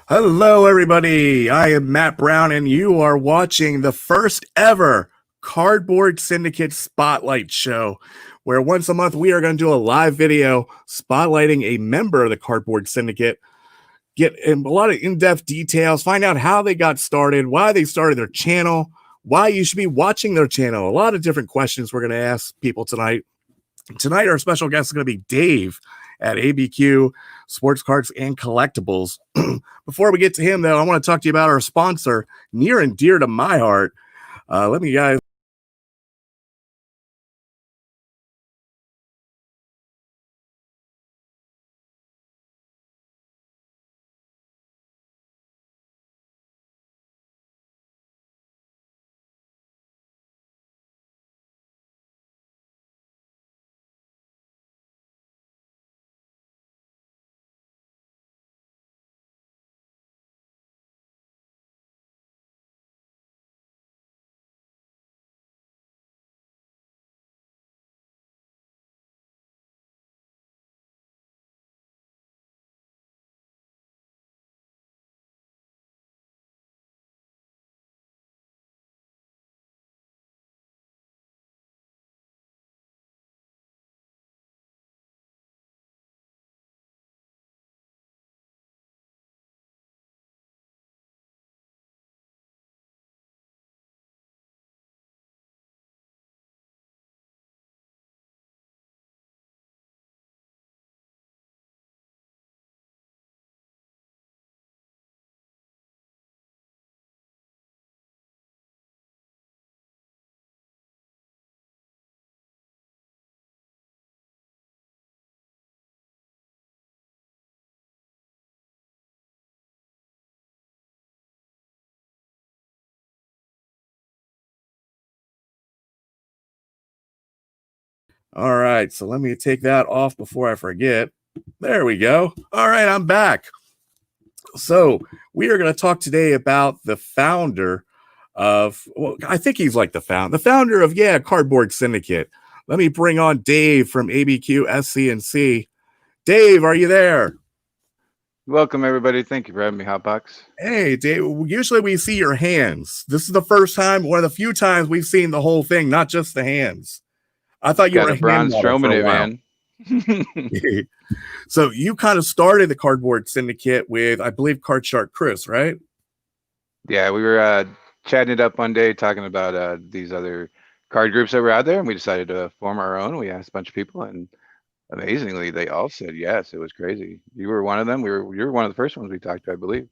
Hello, everybody. I am Matt Brown, and you are watching the first ever Cardboard Syndicate Spotlight Show, where once a month we are going to do a live video spotlighting a member of the Cardboard Syndicate, get a lot of in-depth details, find out how they got started, why they started their channel, why you should be watching their channel. A lot of different questions we're going to ask people tonight. Tonight, our special guest is going to be Dave at ABQ Sports Cards and Collectibles. Before we get to him, though, I want to talk to you about our sponsor, near and dear to my heart. Let me guys. All right, so let me take that off before I forget. There we go. All right, I'm back. So we are going to talk today about the founder of, well, I think he's like the founder of, Cardboard Syndicate. Let me bring on Dave from ABQSC&C. Dave, are you there? Welcome, everybody. Thank you for having me, Hotbox. Hey, Dave, usually we see your hands. This is the first time, one of the few times we've seen the whole thing, not just the hands. I thought you Got were a a Braun hand model for Strowman a it, while. man. So you kind of started the Cardboard Syndicate with, I believe, Card Shark Chris, right? Yeah, we were chatting it up one day, talking about these other card groups that were out there, and we decided to form our own. We asked a bunch of people, and amazingly, they all said yes. It was crazy. You were one of them. You were one of the first ones we talked to, I believe.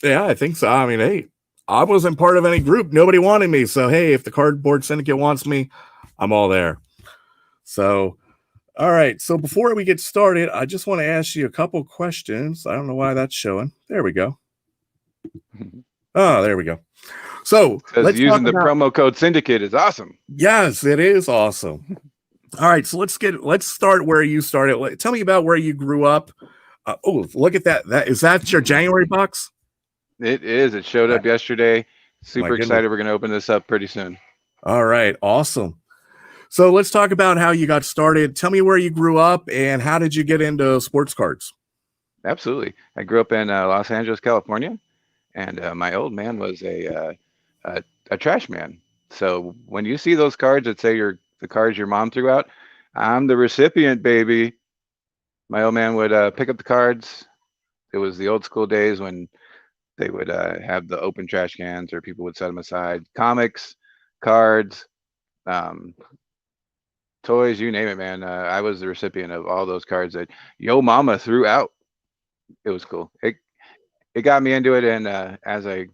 Yeah, I think so. I mean, hey, I wasn't part of any group. Nobody wanted me. So, hey, if the Cardboard Syndicate wants me, I'm all there. So, all right. So, before we get started, I just want to ask you a couple questions. I don't know why that's showing. There we go. Oh, there we go. So, Says let's talk using the about. promo code Syndicate is awesome. Yes, it is awesome. All right. So, let's start where you started. Tell me about where you grew up. Oh, look at that. Is that your January box? It is. It showed up yesterday. Super goodness. excited. We're going to open this up pretty soon. All right. Awesome. So let's talk about how you got started. Tell me where you grew up and how did you get into sports cards? Absolutely. I grew up in Los Angeles, California, and my old man was a trash man. So when you see those cards that say the cards your mom threw out, I'm the recipient, baby. My old man would pick up the cards. It was the old school days when they would have the open trash cans, or people would set them aside. Comics, cards, um, toys, you name it, man. I was the recipient of all those cards that yo mama threw out. It was cool. It got me into it, and as I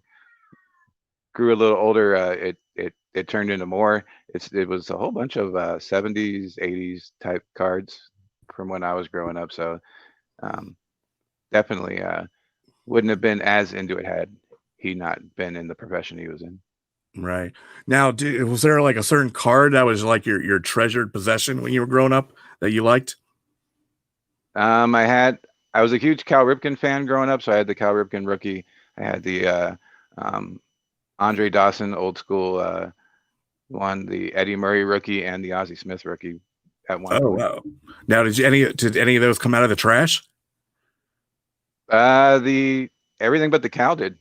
grew a little older, it turned into more. It was a whole bunch of 70s, 80s type cards from when I was growing up. So definitely wouldn't have been as into it had he not been in the profession he was in. Right. Now, was there like a certain card that was like your treasured possession when you were growing up that you liked? I was a huge Cal Ripken fan growing up, so I had the Cal Ripken rookie. I had the Andre Dawson old school one, the Eddie Murray rookie, and the Ozzie Smith rookie at one point. Wow. Now, did any of those come out of the trash? The everything but the cow did.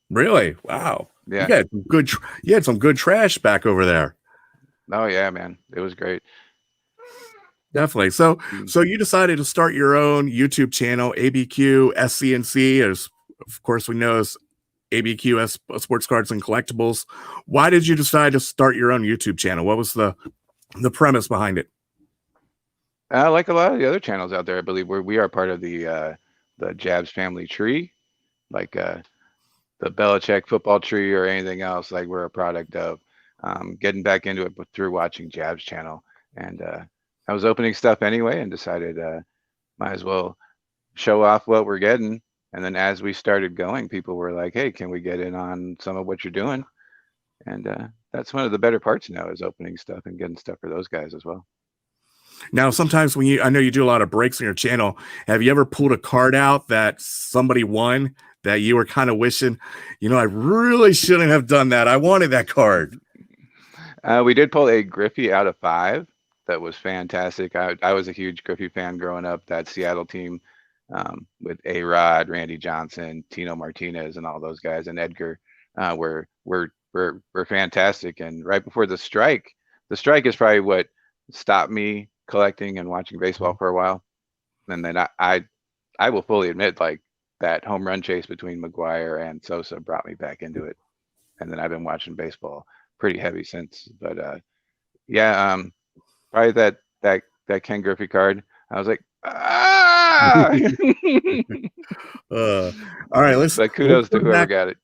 Really? Wow. Yeah. You had some good trash back over there. Oh yeah, man. It was great. Definitely. So you decided to start your own YouTube channel, ABQSC&C, as of course we know as ABQS Sports Cards and Collectibles. Why did you decide to start your own YouTube channel? What was the premise behind it? Like a lot of the other channels out there, I believe we are part of the Jabs family tree, like the Belichick football tree or anything else. Like we're a product of getting back into it through watching Jabs channel. And I was opening stuff anyway and decided might as well show off what we're getting. And then as we started going, people were like, "Hey, can we get in on some of what you're doing?" And that's one of the better parts now is opening stuff and getting stuff for those guys as well. Now, sometimes I know you do a lot of breaks on your channel. Have you ever pulled a card out that somebody won that you were kind of wishing, I really shouldn't have done that. I wanted that card. We did pull a Griffey out of 5. That was fantastic. I was a huge Griffey fan growing up. That Seattle team with A-Rod, Randy Johnson, Tino Martinez, and all those guys, and Edgar were fantastic. And right before the strike is probably what stopped me collecting and watching baseball for a while. And then I will fully admit, like, that home run chase between McGuire and Sosa brought me back into it. And then I've been watching baseball pretty heavy since. But yeah, probably that Ken Griffey card. I was like, ah! All right, but kudos to whoever got it.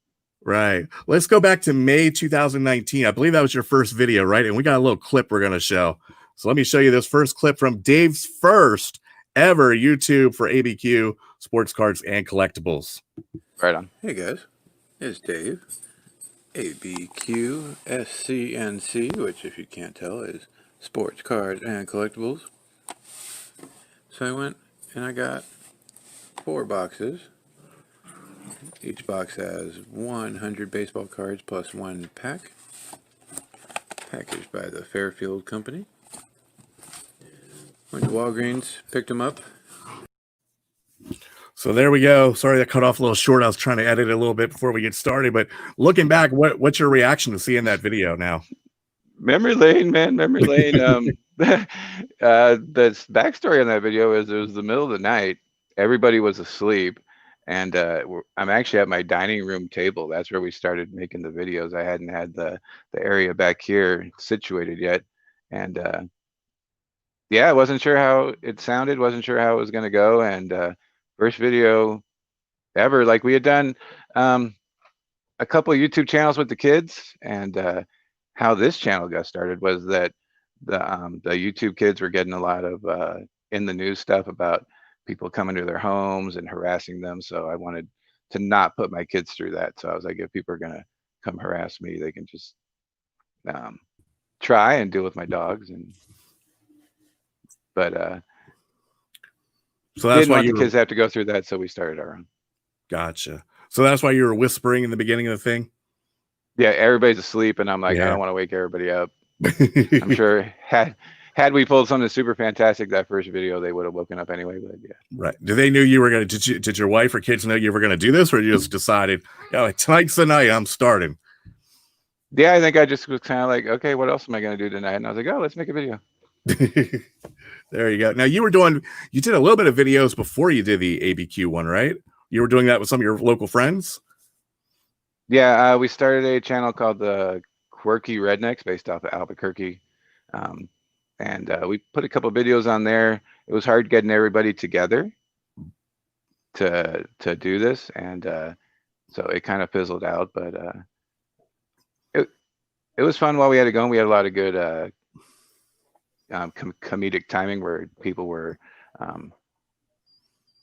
Right. Let's go back to May 2019. I believe that was your first video, right? And we got a little clip we're going to show. So let me show you this first clip from Dave's first ever YouTube for ABQ Sports Cards and Collectibles. Right on. Hey guys, it's Dave. ABQSC&C, which if you can't tell is Sports Cards and Collectibles. So I went and I got 4 boxes. Each box has 100 baseball cards plus 1 pack. Packaged by the Fairfield Company. Went to Walgreens, picked them up. So there we go. Sorry that cut off a little short. I was trying to edit it a little bit before we get started. But looking back, what's your reaction to seeing that video now? Memory lane, man. Memory lane. The backstory on that video is it was the middle of the night. Everybody was asleep. And I'm actually at my dining room table. That's where we started making the videos. I hadn't had the area back here situated yet. And yeah, I wasn't sure how it sounded. Wasn't sure how it was going to go. And first video ever. Like we had done a couple of YouTube channels with the kids. And how this channel got started was that the YouTube kids were getting a lot of in the news stuff about people coming to their homes and harassing them. So I wanted to not put my kids through that. So I was like, if people are going to come harass me, they can just try and deal with my dogs. But so that's why the kids have to go through that. So we started our own. Gotcha. So that's why you were whispering in the beginning of the thing? Yeah, everybody's asleep. And I'm like, I don't want to wake everybody up. I'm sure had we pulled something super fantastic that first video, they would have woken up anyway. But yeah. Right. Did they knew you were going to, did your wife or kids know you were going to do this, or you just decided, tonight's the night I'm starting? Yeah, I think I just was kind of like, okay, what else am I going to do tonight? And I was like, oh, let's make a video. There you go. Now you did a little bit of videos before you did the ABQ one, right? You were doing that with some of your local friends? Yeah, we started a channel called the Quirky Rednecks based off of Albuquerque. And we put a couple of videos on there. It was hard getting everybody together to do this, and so it kind of fizzled out. But it was fun while we had it going. We had a lot of good comedic timing where people were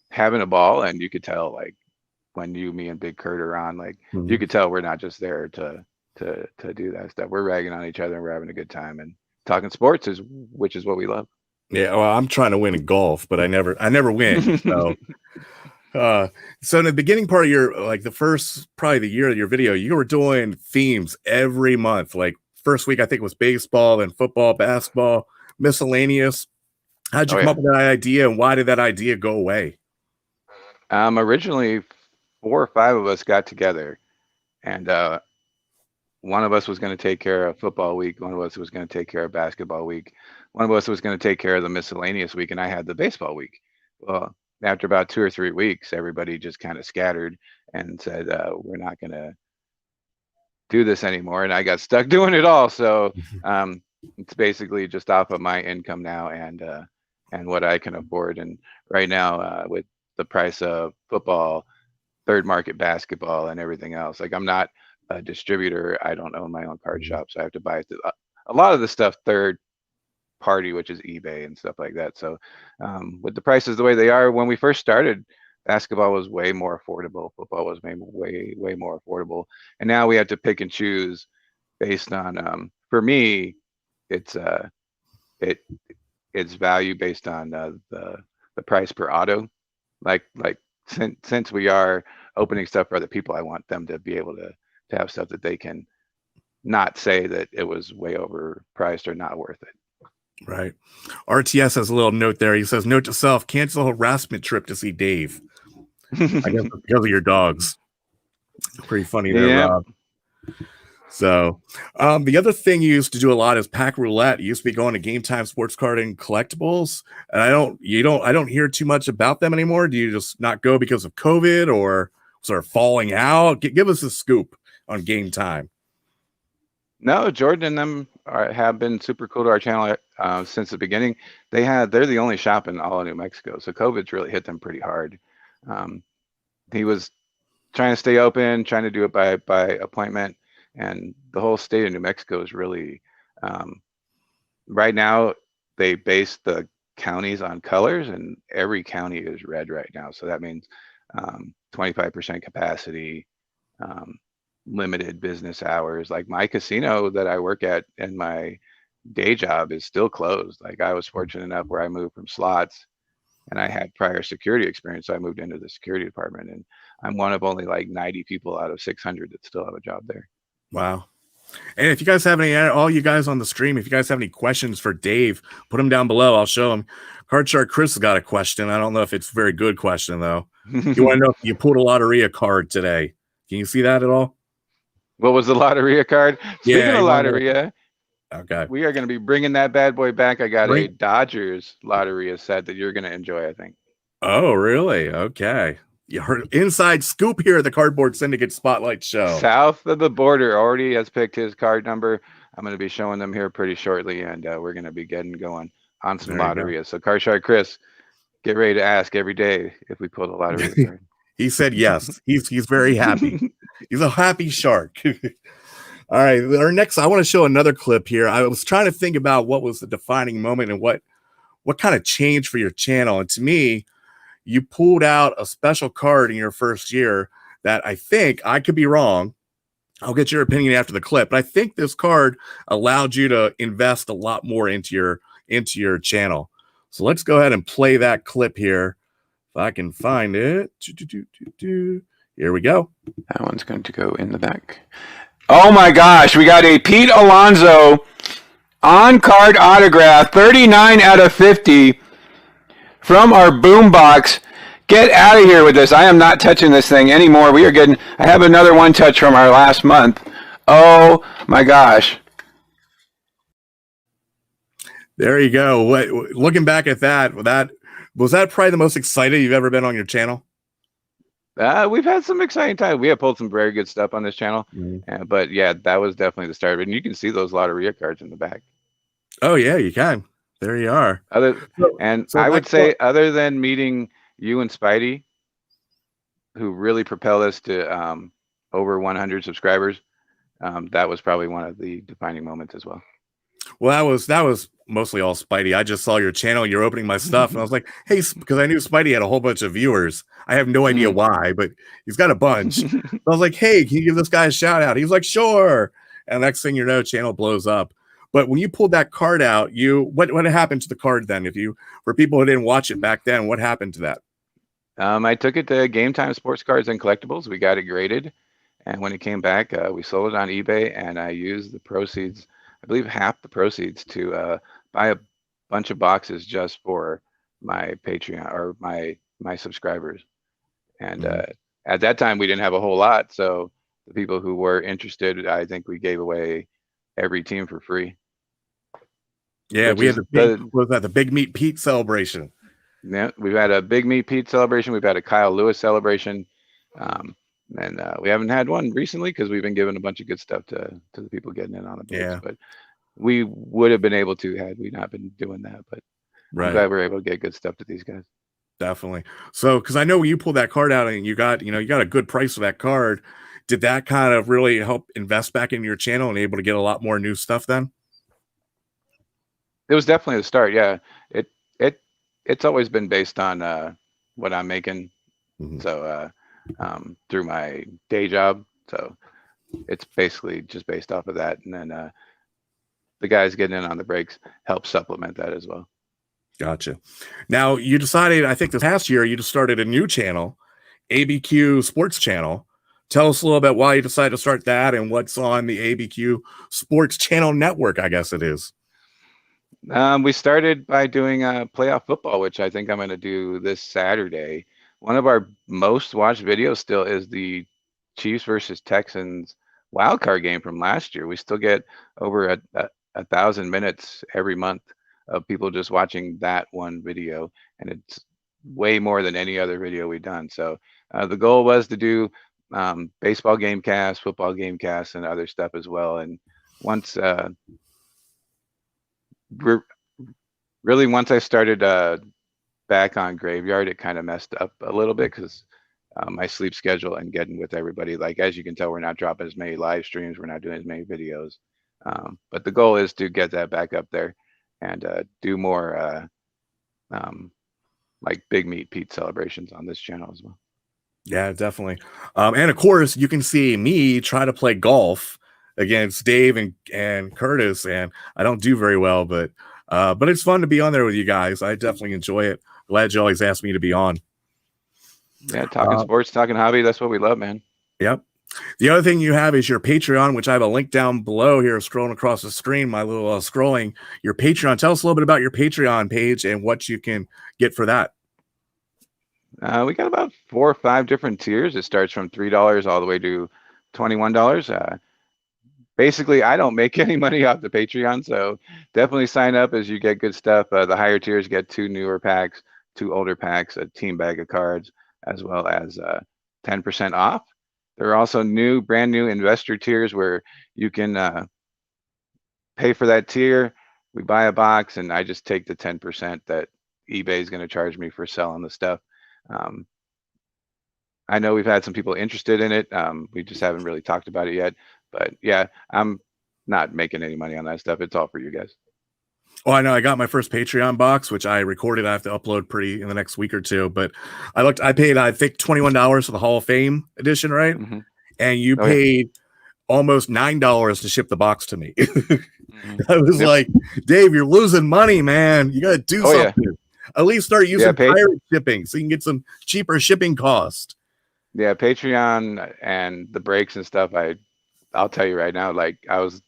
having a ball, and you could tell, like, when me and Big Kurt are on, like, you could tell we're not just there to do that stuff. We're ragging on each other and we're having a good time and talking sports, which is what we love. Yeah, well, I'm trying to win in golf, but I never win. So so in the beginning part of your, like, the first probably the year of your video, you were doing themes every month. Like first week I think it was baseball, then football, basketball, miscellaneous. How'd you come up with that idea, and why did that idea go away? Originally, 4 or 5 of us got together, and one of us was going to take care of football week, one of us was going to take care of basketball week, one of us was going to take care of the miscellaneous week, and I had the baseball week. Well, after about 2 or 3 weeks, everybody just kind of scattered and said, we're not going to do this anymore, and I got stuck doing it all. So it's basically just off of my income now and what I can afford. And right now, with the price of football, third market basketball, and everything else, like I'm not a distributor. I don't own my own card shop, so I have to buy a lot of the stuff third party, which is eBay and stuff like that. So with the prices the way they are, when we first started, basketball was way more affordable. Football was way more affordable. And now we have to pick and choose based on, for me, it's value based on the price per auto. Like since we are opening stuff for other people, I want them to be able to have stuff that they can not say that it was way overpriced or not worth it. Right. RTS has a little note there. He says, note to self, cancel harassment trip to see Dave. I guess it's because of your dogs. Pretty funny there, Yeah. Rob. So the other thing you used to do a lot is pack roulette. You used to be going to Game Time Sports Card and Collectibles, and I don't hear too much about them anymore. Do you just not go because of COVID or sort of falling out? Give us a scoop on Game Time. No, Jordan and them have been super cool to our channel since the beginning. They're the only shop in all of New Mexico, so COVID's really hit them pretty hard. He was trying to stay open, trying to do it by appointment, and the whole state of New Mexico is really right now. They base the counties on colors, and every county is red right now. So that means 25% capacity. Limited business hours. Like my casino that I work at in my day job is still closed. Like I was fortunate enough where I moved from slots and I had prior security experience. So I moved into the security department, and I'm one of only like 90 people out of 600 that still have a job there. Wow. And if you guys have any, all you guys on the stream, if you guys have any questions for Dave, put them down below. I'll show him. Card Shark Chris has got a question. I don't know if it's a very good question though. You want to know if you pulled a Lotteria card today? Can you see that at all? What was the Lotteria card? Speaking of Lotteria, okay, we are going to be bringing that bad boy back. I got a Dodgers Lotteria set that you're going to enjoy, I think. Oh, really? Okay. You heard inside scoop here at the Cardboard Syndicate Spotlight Show. South of the border already has picked his card number. I'm going to be showing them here pretty shortly, and we're going to be getting going on some Lotteria. So Card Shark Chris, get ready to ask every day if we pull the Lotteria card. He said yes. He's very happy. He's a happy shark. All right. Our next, I want to show another clip here. I was trying to think about what was the defining moment and what kind of changed for your channel. And to me, you pulled out a special card in your first year that I think, I could be wrong, I'll get your opinion after the clip, but I think this card allowed you to invest a lot more into your channel. So let's go ahead and play that clip here. If I can find it. Here we go. That one's going to go in the back. Oh my gosh, we got a Pete Alonso on-card autograph, 39 out of 50 from our boombox. Get out of here with this. I am not touching this thing anymore. We are getting, I have another one touch from our last month. Oh my gosh. There you go. Looking back at that, was that probably the most excited you've ever been on your channel? We've had some exciting times. We have pulled some very good stuff on this channel. But yeah, that was definitely the start of it. And you can see those Lotteria cards in the back. Oh, yeah, you can. There you are. I would say, other than meeting you and Spidey, who really propelled us to over 100 subscribers, that was probably one of the defining moments as well. Well, that was mostly all Spidey. I just saw your channel, you're opening my stuff, and I was like, hey, because I knew Spidey had a whole bunch of viewers. I have no idea why, but he's got a bunch. I was like, hey, can you give this guy a shout out? He's like, sure. And next thing you know, channel blows up. But when you pulled that card out, what happened to the card then? For people who didn't watch it back then, what happened to that? I took it to Game Time Sports Cards and Collectibles. We got it graded, and when it came back, we sold it on eBay, and I used the proceeds, I believe half the proceeds, to buy a bunch of boxes just for my Patreon or my subscribers. And at that time we didn't have a whole lot, so the people who were interested, I think we gave away every team for free. Yeah, Which we had is the big, what was that, the Big Meat Pete celebration. Yeah, we've had a Big Meat Pete celebration. We've had a Kyle Lewis celebration. And we haven't had one recently because we've been giving a bunch of good stuff to the people getting in on the breaks. Yeah. But we would have been able to had we not been doing that. But I'm Right. glad we're able to get good stuff to these guys. Definitely. So, because I know when you pulled that card out and you got a good price for that card, did that kind of really help invest back in your channel and able to get a lot more new stuff then? It was definitely the start. Yeah. It's always been based on what I'm making. Mhm. So through my day job. So it's basically just based off of that. And then the guys getting in on the breaks help supplement that as well. Gotcha. Now you decided, I think this past year, you just started a new channel, ABQ Sports Channel. Tell us a little bit why you decided to start that and what's on the ABQ Sports Channel network, I guess it is. We started by doing playoff football, which I think I'm going to do this Saturday. One of our most watched videos still is the Chiefs versus Texans wild card game from last year. We still get over a 1,000 minutes every month of people just watching that one video, and it's way more than any other video we've done. So the goal was to do baseball game casts, football game casts, and other stuff as well. And once once I started back on Graveyard, it kind of messed up a little bit because my sleep schedule and getting with everybody. Like, as you can tell, we're not dropping as many live streams. We're not doing as many videos. But the goal is to get that back up there and do more like Big Meat Pete celebrations on this channel as well. Yeah, definitely. And of course, you can see me try to play golf against Dave and Curtis, and I don't do very well, but it's fun to be on there with you guys. I definitely enjoy it. Glad you always ask me to be on. Yeah, talking sports, talking hobby, that's what we love, man. Yep. The other thing you have is your Patreon, which I have a link down below here, scrolling across the screen, my little scrolling, your Patreon. Tell us a little bit about your Patreon page and what you can get for that. We got about 4 or 5 different tiers. It starts from $3 all the way to $21. Basically, I don't make any money off the Patreon, so definitely sign up as you get good stuff. The higher tiers get 2 newer packs, 2 older packs, a team bag of cards, as well as 10% off. There are also brand new investor tiers where you can pay for that tier. We buy a box, and I just take the 10% that eBay is going to charge me for selling the stuff. I know we've had some people interested in it. We just haven't really talked about it yet. But yeah, I'm not making any money on that stuff. It's all for you guys. Oh, I know. I got my first Patreon box, which I recorded. I have to upload in the next week or two. But I paid, I think, $21 for the Hall of Fame edition, right? Mm-hmm. And you paid almost $9 to ship the box to me. I was like, Dave, you're losing money, man. You got to do something. Yeah. At least start using pirate shipping so you can get some cheaper shipping cost. Yeah, Patreon and the breaks and stuff. I'll tell you right now, like I was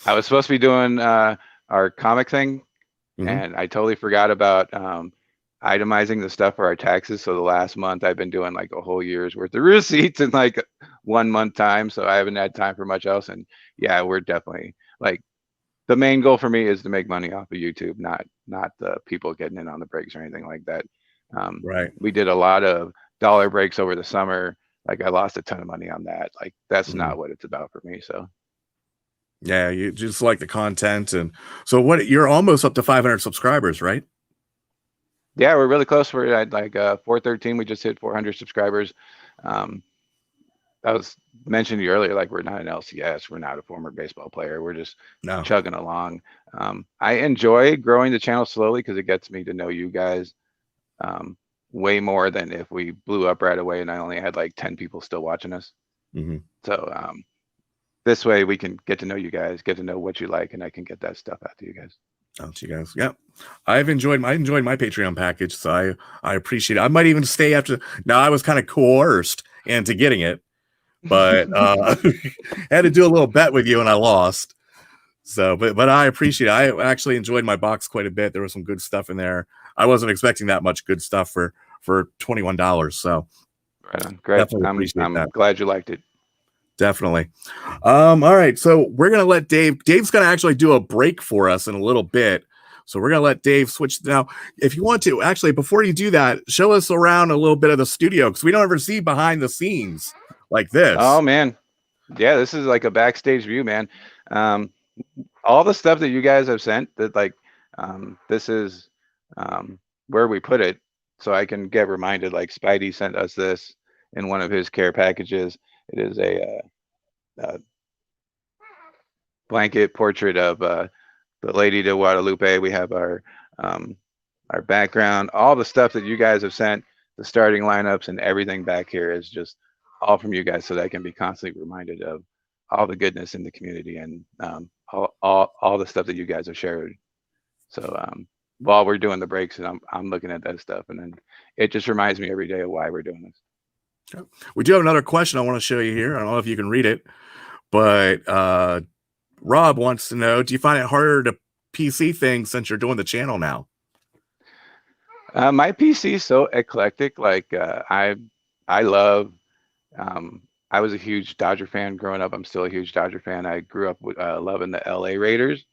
supposed to be doing our comic thing, and I totally forgot about itemizing the stuff for our taxes. So the last month I've been doing like a whole year's worth of receipts in like 1 month time. So I haven't had time for much else. And yeah, we're definitely like, the main goal for me is to make money off of YouTube, not the people getting in on the breaks or anything like that. Right. We did a lot of dollar breaks over the summer. Like I lost a ton of money on that. Like that's not what it's about for me. So yeah, you just like the content. And so you're almost up to 500 subscribers, right? Yeah, we're really close. We're at like 413. We just hit 400 subscribers. I was mentioning to you earlier, like we're not an LCS. We're not a former baseball player. We're just chugging along. I enjoy growing the channel slowly because it gets me to know you guys way more than if we blew up right away and I only had like 10 people still watching us. So this way we can get to know you guys, get to know what you like, and I can get that stuff out to you guys. Out to you guys. Yeah. I enjoyed my Patreon package, so I appreciate it. I might even stay after. Now I was kind of coerced into getting it, but had to do a little bet with you and I lost. So, but I appreciate it. I actually enjoyed my box quite a bit. There was some good stuff in there. I wasn't expecting that much good stuff for $21. So Right on. Great. Definitely appreciate that. I'm glad you liked it. Definitely. All right. So we're going to let Dave's going to actually do a break for us in a little bit. So we're going to let Dave switch. Now, if you want to, actually, before you do that, show us around a little bit of the studio, because we don't ever see behind the scenes like this. Oh, man. Yeah, this is like a backstage view, man. All the stuff that you guys have sent, this is where we put it, so I can get reminded. Like Spidey sent us this in one of his care packages. It is a blanket portrait of the Lady de Guadalupe. We have our background, all the stuff that you guys have sent, the starting lineups and everything back here is just all from you guys, so that I can be constantly reminded of all the goodness in the community and all the stuff that you guys have shared. So while we're doing the breaks, and I'm looking at that stuff, and then it just reminds me every day of why we're doing this. We do have another question I want to show you here. I don't know if you can read it, but Rob wants to know, do you find it harder to PC things since you're doing the channel now? My PC is so eclectic. Like I love, I was a huge Dodger fan growing up. I'm still a huge Dodger fan. I grew up with, loving the LA Raiders.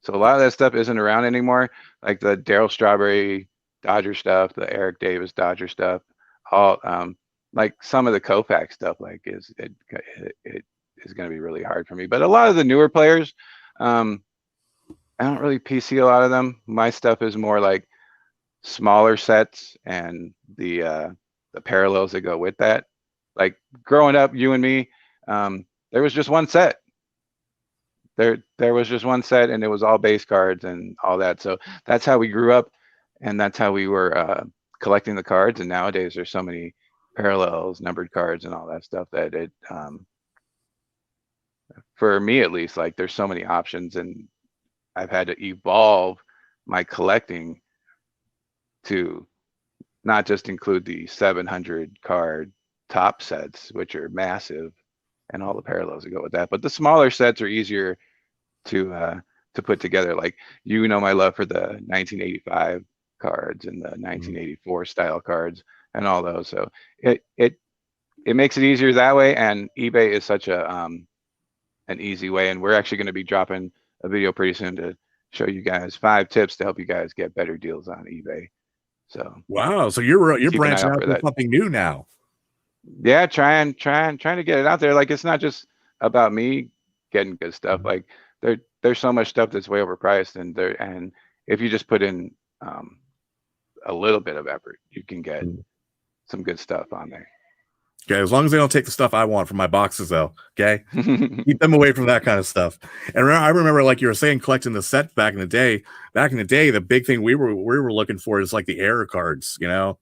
So a lot of that stuff isn't around anymore. Like the Darryl Strawberry Dodger stuff, the Eric Davis Dodger stuff, all like some of the Koufax stuff, like it is going to be really hard for me. But a lot of the newer players, I don't really PC a lot of them. My stuff is more like smaller sets and the parallels that go with that. Like growing up, you and me, there was just one set. There was just one set, and it was all base cards and all that. So that's how we grew up, and that's how we were collecting the cards. And nowadays, there's so many parallels, numbered cards, and all that stuff that it, for me at least, like there's so many options, and I've had to evolve my collecting to not just include the 700 card top sets, which are massive, and all the parallels that go with that, but the smaller sets are easier to put together. Like, you know, my love for the 1985 cards and the 1984 style cards and all those. So it makes it easier that way, and eBay is such a an easy way. And we're actually going to be dropping a video pretty soon to show you guys 5 tips to help you guys get better deals on eBay. So wow, so you're branching out to something new now. Yeah, trying to get it out there. Like, it's not just about me getting good stuff. Like there's so much stuff that's way overpriced, and if you just put in a little bit of effort, you can get some good stuff on there. Okay, as long as they don't take the stuff I want from my boxes, though. Okay, keep them away from that kind of stuff. And I remember, like you were saying, collecting the sets back in the day. Back in the day, the big thing we were looking for is like the error cards, you know,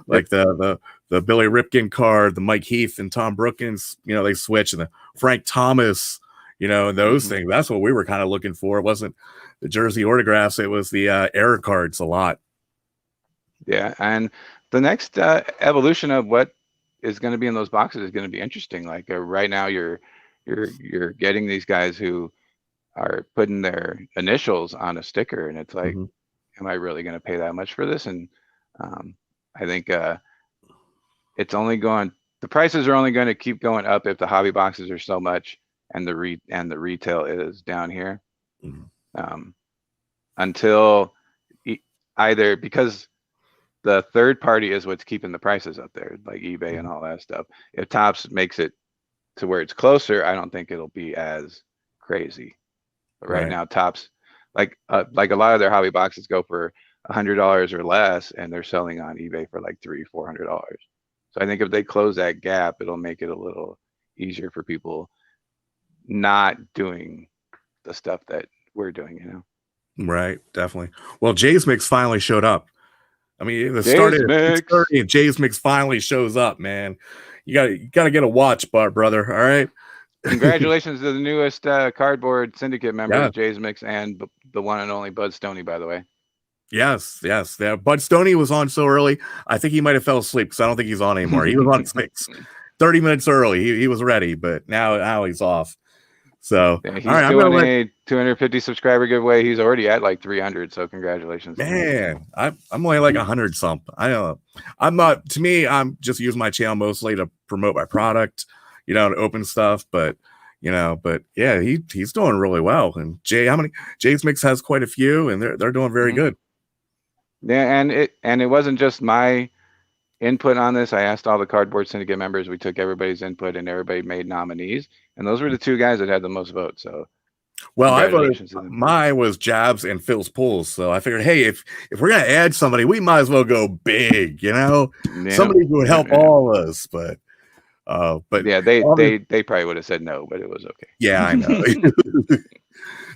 like the Billy Ripken card, the Mike Heath and Tom Brookins, you know, they switch, and the Frank Thomas, you know, and those things. That's what we were kind of looking for. It wasn't the jersey autographs; it was the error cards a lot. Yeah, and the next evolution of what is going to be in those boxes is going to be interesting. Like right now, you're getting these guys who are putting their initials on a sticker, and it's like, am I really going to pay that much for this? And I think it's only going. The prices are only going to keep going up if the hobby boxes are so much, and the retail is down here, until either, because the third party is what's keeping the prices up there, like eBay and all that stuff. If Topps makes it to where it's closer, I don't think it'll be as crazy. But right now, Topps, like a lot of their hobby boxes go for $100 or less, and they're selling on eBay for like $300-400. So I think if they close that gap, it'll make it a little easier for people not doing the stuff that we're doing, you know? Right, definitely. Well, Jay's Mix finally showed up. I mean, it started at 6:30, and Jay's Mix finally shows up, man. You gotta get a watch, brother. All right. Congratulations to the newest Cardboard Syndicate members, Jay's Mix, and the one and only Bud Stoney, by the way. Yes. Yeah, Bud Stoney was on so early. I think he might have fell asleep, because I don't think he's on anymore. He was on 30 minutes early. He was ready, but now he's off. So, Yeah, all he's right, I'm gonna doing let a 250 subscriber giveaway. He's already at like 300, so congratulations. man. I'm only like 100 something. I don't know. I'm not. To me, I'm just using my channel mostly to promote my product, you know, to open stuff. But but yeah, he's doing really well. And Jay, how many? Jay's Mix has quite a few, and they're doing very good. Yeah, and it wasn't just my input on this. I asked all the Cardboard Syndicate members. We took everybody's input, and everybody made nominees. And those were the two guys that had the most votes. So Well, I voted. congratulations to them. Mine was Jabs and Phil's Pulls. So I figured, hey, if we're gonna add somebody, we might as well go big. Somebody who would help all of us. But yeah, they probably would have said no, but it was okay. Yeah, I know.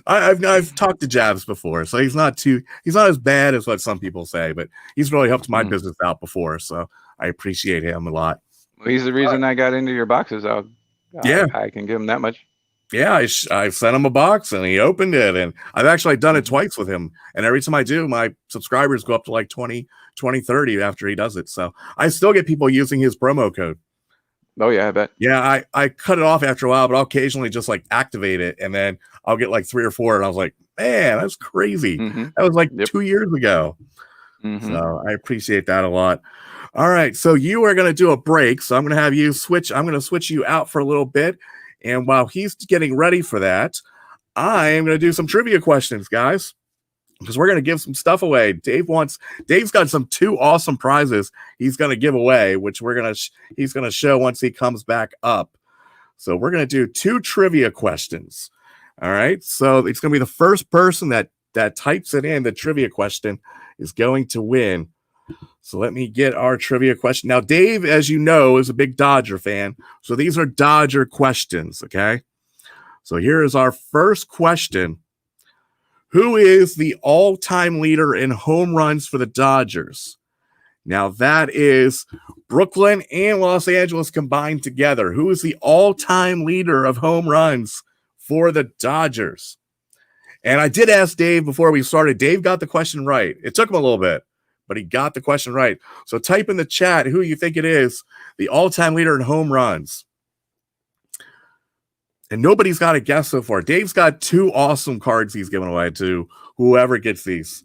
I've talked to Jabs before, so he's not as bad as what some people say, but he's really helped my business out before, so I appreciate him a lot. Well, he's the reason I got into your boxes. I can give him that much. Yeah, I sent him a box and he opened it, and I've actually done it twice with him, and every time I do, my subscribers go up to like 20, 30 after he does it. So I still get people using his promo code. Oh yeah, I bet. Yeah, I cut it off after a while, but I'll occasionally just like activate it, and then I'll get like 3 or 4, and I was like, man, that's crazy. That was like 2 years ago. So I appreciate that a lot. All right, so you are going to do a break, so I'm going to have you switch. I'm going to switch you out for a little bit, and while he's getting ready for that, I am going to do some trivia questions, guys, because we're going to give some stuff away. Dave's got some 2 awesome prizes he's going to give away, which he's going to show once he comes back up. So we're going to do 2 trivia questions. All right. So it's going to be the first person that types it in, the trivia question, is going to win. So let me get our trivia question. Now, Dave, as you know, is a big Dodger fan. So these are Dodger questions. Okay. So here is our first question. Who is the all-time leader in home runs for the Dodgers? Now, that is Brooklyn and Los Angeles combined together. Who is the all-time leader of home runs for the Dodgers? And I did ask Dave before we started. Dave got the question right. It took him a little bit, but he got the question right. So type in the chat who you think it is, the all-time leader in home runs. And nobody's got a guess so far. Dave's got 2 awesome cards he's giving away to whoever gets these.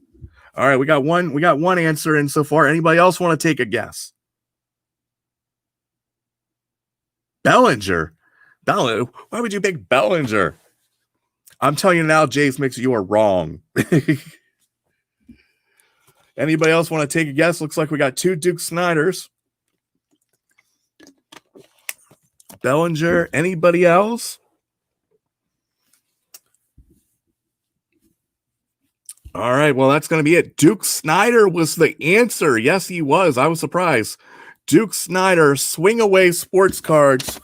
All right, we got one answer in so far. Anybody else want to take a guess? Bellinger. Why would you pick Bellinger? I'm telling you now, Jace Mix, you are wrong. Anybody else want to take a guess? Looks like we got 2 Duke Snyders. Bellinger. Anybody else? All right, well, that's going to be it. Duke Snyder was the answer. Yes, he was. I was surprised. Duke Snyder, Swing Away Sports Cards.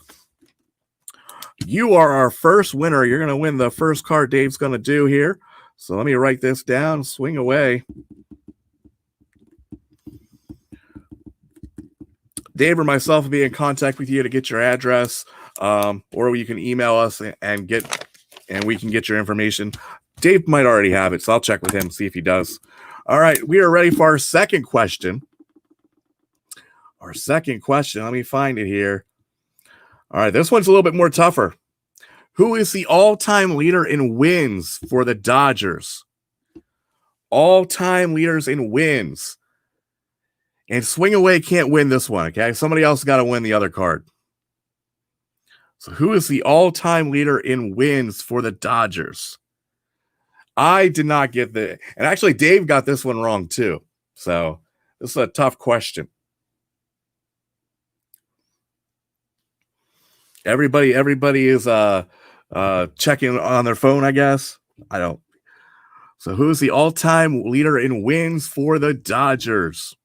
You are our first winner. You're going to win the first card Dave's going to do here. So let me write this down. Swing Away. Dave or myself will be in contact with you to get your address, or you can email us and we can get your information. Dave might already have it, so I'll check with him, see if he does. All right, we are ready for our second question. Let me find it here. All right, this one's a little bit more tougher. Who is the all-time leader in wins for the Dodgers? All-time leaders in wins. And Swing Away can't win this one, okay? Somebody else got to win the other card. So who is the all-time leader in wins for the Dodgers? I did not get and actually Dave got this one wrong too. So this is a tough question. Everybody is checking on their phone, I guess. I don't. So who's the all-time leader in wins for the Dodgers?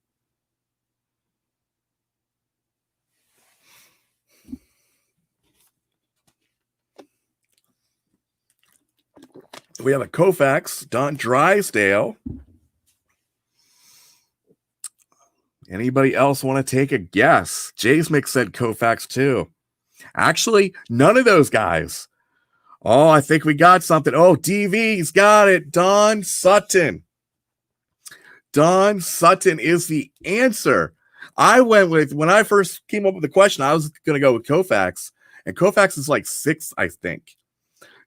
We have a Koufax, Don Drysdale. Anybody else want to take a guess? Jays Mix said Koufax too. Actually, none of those guys. Oh, I think we got something. Oh, DV's got it. Don Sutton. Don Sutton is the answer. I went with, when I first came up with the question, I was going to go with Koufax. And Koufax is like 6, I think.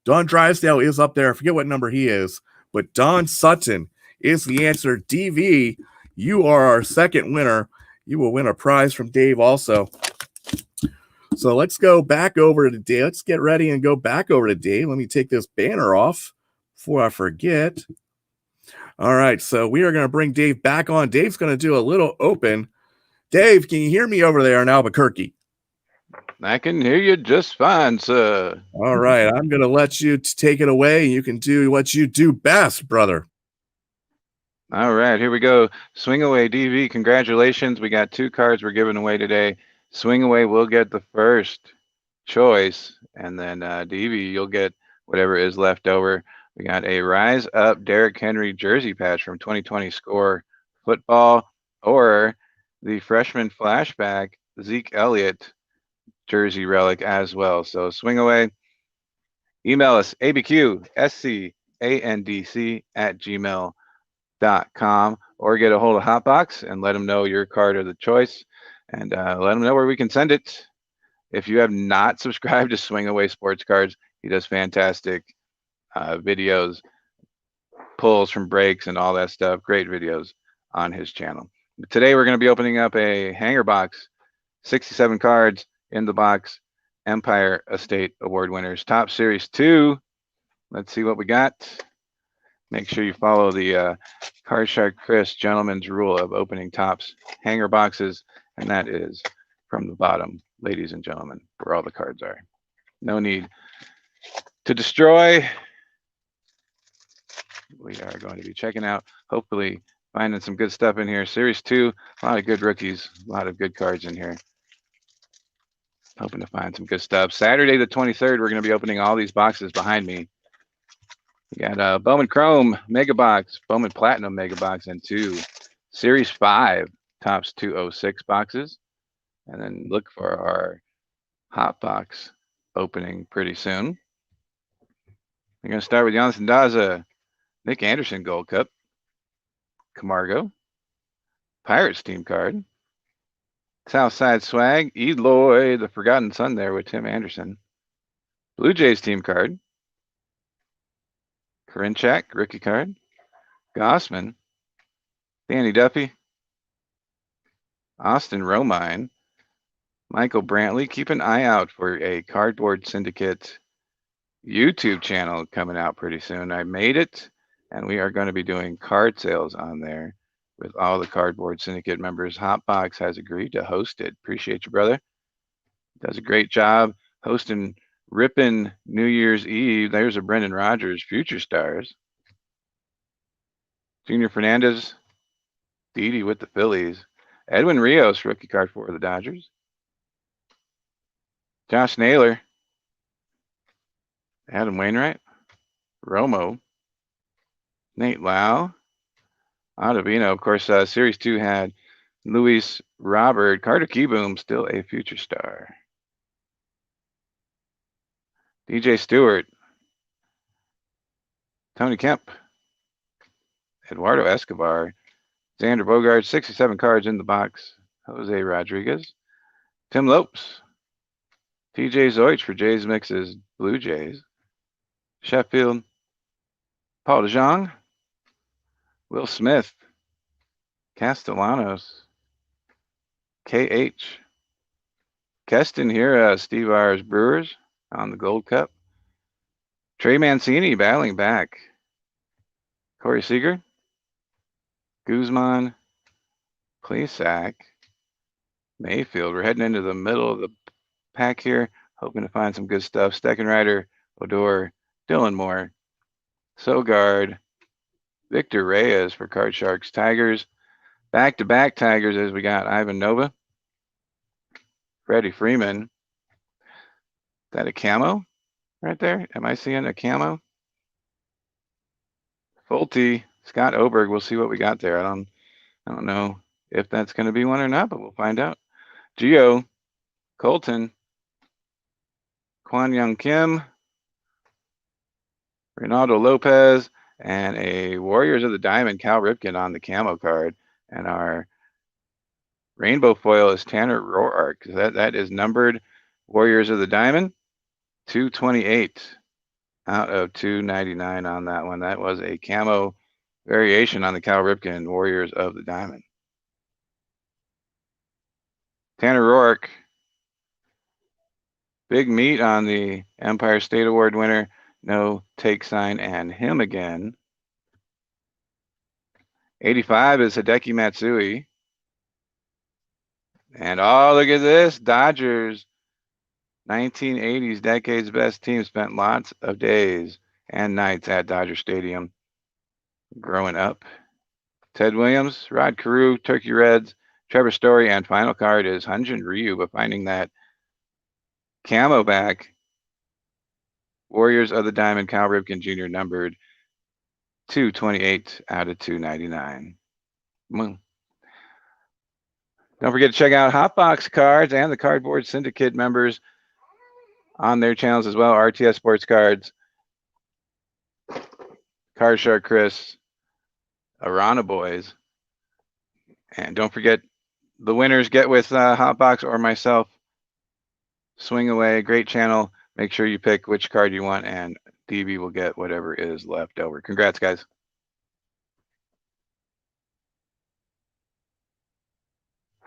Don Drysdale is up there. I forget what number he is, but Don Sutton is the answer. DV, you are our second winner. You will win a prize from Dave also. So let's go back over to Dave. Let's get ready and go back over to Dave. Let me take this banner off before I forget. All right, so we are going to bring Dave back on. Dave's going to do a little open. Dave, can you hear me over there in Albuquerque? I can hear you just fine, sir. All right, I'm going to let you take it away. You can do what you do best, brother. All right, here we go. Swing Away DV, congratulations. We got 2 cards we're giving away today. Swing Away will get the first choice, and then DV, you'll get whatever is left over. We got a Rise Up Derrick Henry jersey patch from 2020 Score Football, or the freshman flashback Zeke Elliott jersey relic as well. So swing away. Email us abqsc&c@gmail.com, or get a hold of Hotbox and let them know your card of the choice, and let them know where we can send it. If you have not subscribed to Swing Away Sports Cards, he does fantastic videos, pulls from breaks and all that stuff. Great videos on his channel. But today we're going to be opening up a hanger box, 67 cards in the box, Empire Estate Award winners, Top Series 2. Let's see what we got. Make sure you follow the Card Shark Chris gentleman's rule of opening Topps hanger boxes, and that is from the bottom, ladies and gentlemen, where all the cards are. No need to destroy. We are going to be checking out, hopefully finding some good stuff in here. Series 2, a lot of good rookies, a lot of good cards in here. Hoping to find some good stuff. Saturday the 23rd, we're going to be opening all these boxes behind me. We got Bowman Chrome Mega Box, Bowman Platinum Mega Box, and 2 Series 5 Topps 206 boxes. And then look for our hot box opening pretty soon. We're going to start with Janssen Daza, Nick Anderson Gold Cup, Camargo, Pirates team card, Southside Swag, Eloy, the Forgotten Son there with Tim Anderson, Blue Jays team card, Karinchak rookie card, Gossman, Danny Duffy, Austin Romine, Michael Brantley. Keep an eye out for a Cardboard Syndicate YouTube channel coming out pretty soon. I made it, and we are going to be doing card sales on there with all the Cardboard Syndicate members. Hotbox has agreed to host it. Appreciate you, brother. Does a great job hosting ripping New Year's Eve. There's a Brendan Rodgers, Future Stars. Junior Fernandez, Didi with the Phillies. Edwin Rios, rookie card for the Dodgers. Josh Naylor, Adam Wainwright, Romo, Nate Lau, Ottavino. Of course, Series 2 had Luis Robert, Carter Keyboom, still a future star. DJ Stewart, Tony Kemp, Eduardo Escobar, Xander Bogaerts, 67 cards in the box, Jose Rodriguez, Tim Lopes, TJ Zoich for Jays Mixes, Blue Jays, Sheffield, Paul DeJong, Will Smith, Castellanos, KH, Keston here, Steve Ayers Brewers on the Gold Cup, Trey Mancini battling back, Corey Seager, Guzman, Plesac, Mayfield. We're heading into the middle of the pack here, hoping to find some good stuff. Steckenrider, Odor, Dylan Moore, Sogard, Victor Reyes for Card Sharks Tigers. Back-to-back Tigers as we got Ivan Nova, Freddie Freeman. Is that a camo right there? Am I seeing a camo? Fulte, Scott Oberg. We'll see what we got there. I don't know if that's going to be one or not, but we'll find out. Gio, Colton, Kwan Young Kim, Ronaldo Lopez, and a Warriors of the Diamond, Cal Ripken on the camo card. And our rainbow foil is Tanner Roark. That is numbered Warriors of the Diamond, 228. out of 299 on that one. That was a camo variation on the Cal Ripken Warriors of the Diamond. Tanner Rourke. Big meat on the Empire State Award winner. No take sign and him again. 85 is Hideki Matsui. And oh, look at this. Dodgers. 1980s decade's best team spent lots of days and nights at Dodger Stadium growing up. Ted Williams, Rod Carew, Turkey Reds, Trevor Story, and final card is Hyunjin Ryu, but finding that camo back. Warriors of the Diamond, Cal Ripken Jr. numbered 228 out of 299. Don't forget to check out Hotbox Cards and the Cardboard Syndicate members on their channels as well. RTS Sports Cards, Card Shark Chris, Arana Boys. And don't forget, the winners get with Hotbox or myself. Swing away, great channel. Make sure you pick which card you want, and DB will get whatever is left over. Congrats, guys.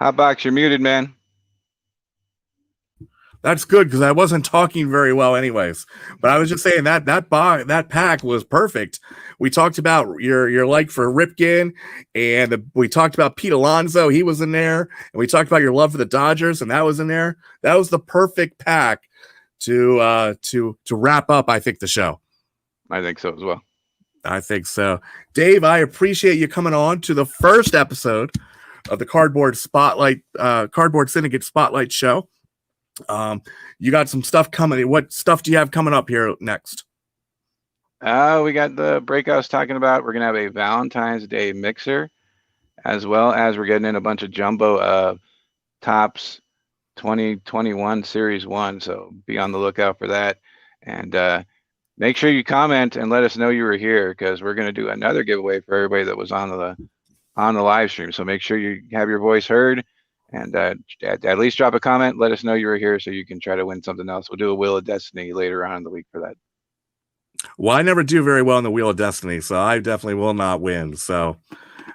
Hotbox, you're muted, man. That's good because I wasn't talking very well anyways. But I was just saying that pack was perfect. We talked about your like for Ripken, and we talked about Pete Alonso. He was in there. And we talked about your love for the Dodgers, and that was in there. That was the perfect pack to wrap up, I think, the show. I think so as well. I think so. Dave, I appreciate you coming on to the first episode of the Cardboard Syndicate Spotlight Show. You got some stuff coming. What stuff do you have coming up here next? We got the break I was talking about. We're going to have a Valentine's Day mixer, as well as we're getting in a bunch of jumbo Topps 2021 Series 1. So be on the lookout for that. And make sure you comment and let us know you were here, because we're going to do another giveaway for everybody that was on the live stream. So make sure you have your voice heard. And at least drop a comment. Let us know you were here so you can try to win something else. We'll do a Wheel of Destiny later on in the week for that. Well, I never do very well in the Wheel of Destiny, so I definitely will not win. So,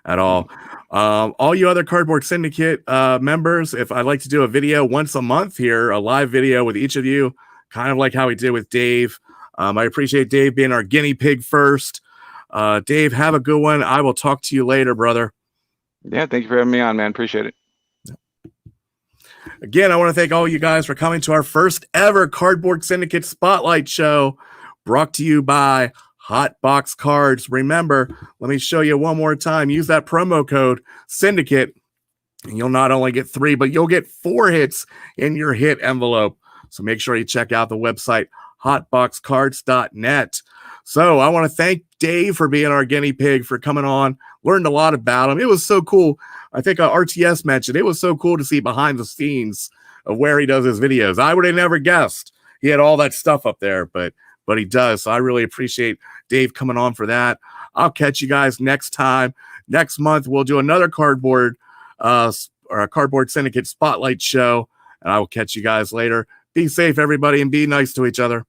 at all. All you other Cardboard Syndicate members, if I'd like to do a video once a month here, a live video with each of you, kind of like how we did with Dave. I appreciate Dave being our guinea pig first. Dave, have a good one. I will talk to you later, brother. Yeah, thank you for having me on, man. Appreciate it. Again, I want to thank all you guys for coming to our first ever Cardboard Syndicate Spotlight Show, brought to you by Hotbox Cards. Remember, let me show you one more time. Use that promo code Syndicate, and you'll not only get 3, but you'll get 4 hits in your hit envelope. So make sure you check out the website, hotboxcards.net. So I want to thank Dave for being our guinea pig, for coming on. Learned a lot about him. It was so cool. I think RTS mentioned it was so cool to see behind the scenes of where he does his videos. I would have never guessed he had all that stuff up there, but he does. So I really appreciate Dave coming on for that. I'll catch you guys next time. Next month, we'll do another Cardboard Syndicate Spotlight Show, and I will catch you guys later. Be safe, everybody, and be nice to each other.